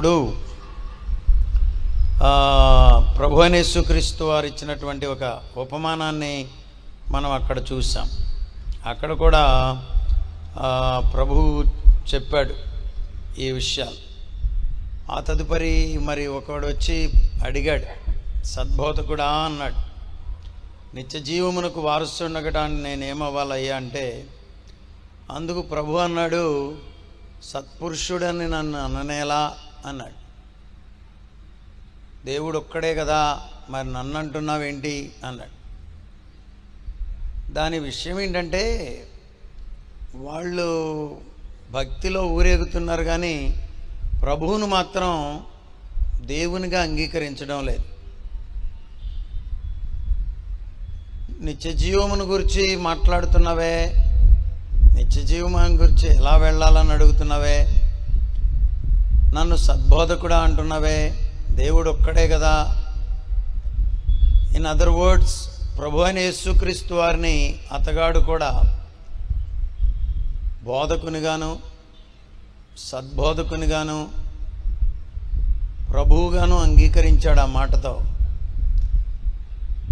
ఇప్పుడు ప్రభు అయిన యేసుక్రీస్తు వారు ఇచ్చినటువంటి ఒక ఉపమానాన్ని మనం అక్కడ చూసాం. అక్కడ కూడా ప్రభువు చెప్పాడు ఈ విషయాలు. ఆ తదుపరి మరి ఒకడు వచ్చి అడిగాడు, సద్బోధకుడా అన్నాడు, నిత్య జీవమునకు వారసుండగటానికి నేనేమవ్వాలయ్యా అంటే, అందుకు ప్రభు అన్నాడు, సత్పురుషుడని నన్ను అననేలా అన్నాడు. దేవుడు ఒక్కడే కదా, మరి నన్ను అంటున్నావేంటి అన్నాడు. దాని విషయం ఏంటంటే, వాళ్ళు భక్తిలో ఊరేగుతున్నారు కానీ ప్రభువును మాత్రం దేవునిగా అంగీకరించడం లేదు. నిత్య జీవమును గురించి మాట్లాడుతున్నవే, నిత్య జీవమాన్ని గురించి ఎలా వెళ్ళాలని అడుగుతున్నవే, నన్ను సద్బోధకుడా అంటున్నవే, దేవుడు ఒక్కడే కదా. ఇన్ అదర్ వర్డ్స్, ప్రభు అయిన యేసుక్రీస్తు వారిని అతగాడు కూడా బోధకునిగాను, సద్బోధకునిగాను, ప్రభువుగాను అంగీకరించాడు. ఆ మాటతో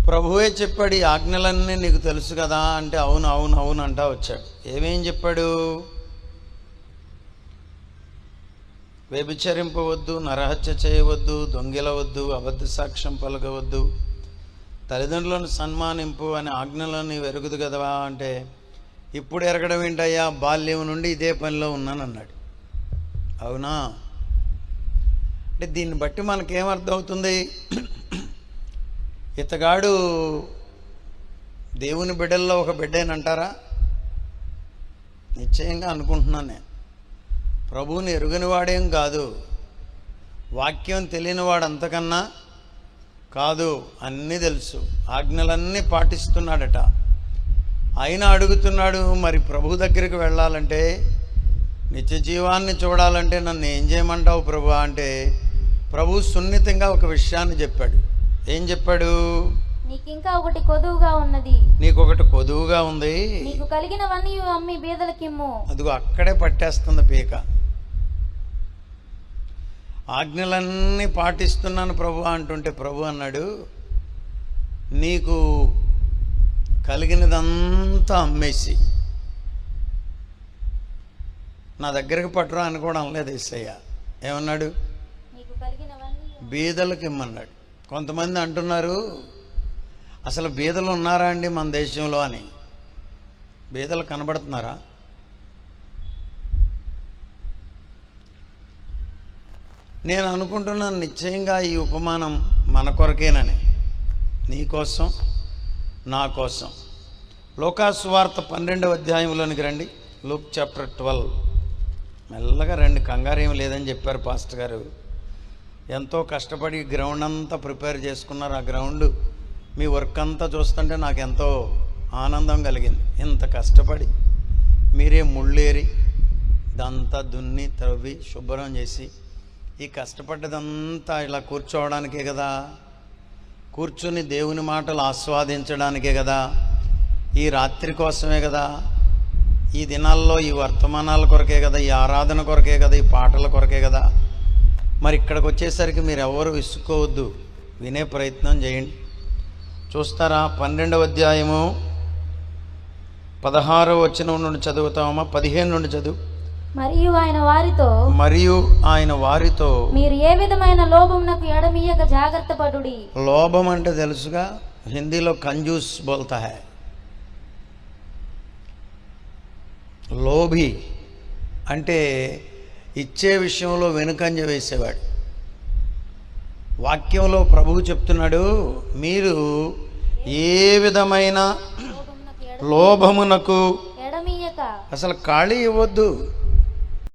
ప్రభువే చెప్పాడు, ఈ ఆజ్ఞలన్నీ నీకు తెలుసు కదా అంటే, అవును అవును అవును అంటా వచ్చాడు. ఏమేం చెప్పాడు? వ్యభిచరింపవద్దు, నరహత్య చేయవద్దు, దొంగిలవద్దు, అబద్ధ సాక్ష్యం పలకవద్దు, తల్లిదండ్రులను సన్మానింపు అనే ఆజ్ఞలను నీవు ఎరుగుదు కదవా అంటే, ఇప్పుడు ఎరగడం ఏంటయ్యా, బాల్యం నుండి ఇదే పనిలో ఉన్నానన్నాడు. అవునా? అంటే దీన్ని బట్టి మనకేమర్థమవుతుంది? ఇతగాడు దేవుని బిడ్డల్లో ఒక బిడ్డేనంటారా? నిశ్చయంగా అనుకుంటున్నాను నేను. ప్రభువుని ఎరుగని వాడేం కాదు, వాక్యం తెలియనివాడు అంతకన్నా కాదు, అన్నీ తెలుసు, ఆజ్ఞలన్నీ పాటిస్తున్నాడట. అయినా అడుగుతున్నాడు, మరి ప్రభు దగ్గరికి వెళ్ళాలంటే, నిత్య జీవాన్ని చూడాలంటే నన్ను ఏం చేయమంటావు ప్రభు అంటే, ప్రభు సున్నితంగా ఒక విషయాన్ని చెప్పాడు. ఏం చెప్పాడు? నీకింకా ఒకటి కొదువుగా ఉన్నది, నీకొకటి కొదువుగా ఉంది, నీకు కలిగినవన్నీ అమ్మి బీదలకిమ్ము. అదిగో అక్కడే పట్టేస్తుంది పీక. ఆజ్ఞలన్నీ పాటిస్తున్నాను ప్రభు అంటుంటే, ప్రభు అన్నాడు, నీకు కలిగినదంతా అమ్మేసి నా దగ్గరికి పట్టురా అని కూడా అనలేదు యేసయ్య. ఏమన్నాడు? నీకు కలిగినవన్నీ బీదలకు ఇమ్మన్నాడు. కొంతమంది అంటున్నారు, అసలు బీదలు ఉన్నారా అండి మన దేశంలో అని. బీదలు కనబడుతున్నారా? నేను అనుకుంటున్నాను నిశ్చయంగా ఈ ఉపమానం మన కొరకేనని, నీ కోసం, నా కోసం. లూకాసు వార్త 12వ అధ్యాయంలోనికి రండి. Luke chapter 12. మెల్లగా రండి, కంగారు ఏమి లేదని చెప్పారు పాస్టర్ గారు. ఎంతో కష్టపడి గ్రౌండ్ అంతా ప్రిపేర్ చేసుకున్నారు. ఆ గ్రౌండ్ మీ వర్క్ అంతా చూస్తుంటే నాకు ఎంతో ఆనందం కలిగింది. ఇంత కష్టపడి మీరే ముళ్ళేరి ఇదంతా దున్ని త్రవ్వి శుభ్రం చేసి, ఈ కష్టపడ్డదంతా ఇలా కూర్చోవడానికే కదా, కూర్చుని దేవుని మాటలు ఆస్వాదించడానికే కదా, ఈ రాత్రి కోసమే కదా, ఈ దినాల్లో ఈ వర్తమానాల కొరకే కదా, ఈ ఆరాధన కొరకే కదా, ఈ పాటల కొరకే కదా. మరి ఇక్కడికి వచ్చేసరికి మీరు ఎవరు విసుక్కోవద్దు, వినే ప్రయత్నం చేయండి. చూస్తారా? 12వ అధ్యాయము 16వ వచనం నుండి చదువుతామా? 15 నుండి చదువు. మరియు ఆయన వారితో మీరు ఏ విధమైన లోభమునకు ఎడమీయక జాగ్రత్త పడుడి. లోభం అంటే తెలుసుగా, హిందీలో కంజూస్ బోల్తా హై. లోభి అంటే ఇచ్చే విషయంలో వెనుకంజ వేసేవాడు. వాక్యంలో ప్రభువు చెప్తున్నాడు, మీరు ఏ విధమైన లోభమునకు ఎడమీయక, అసలు ఖాళీ ఇవ్వద్దు.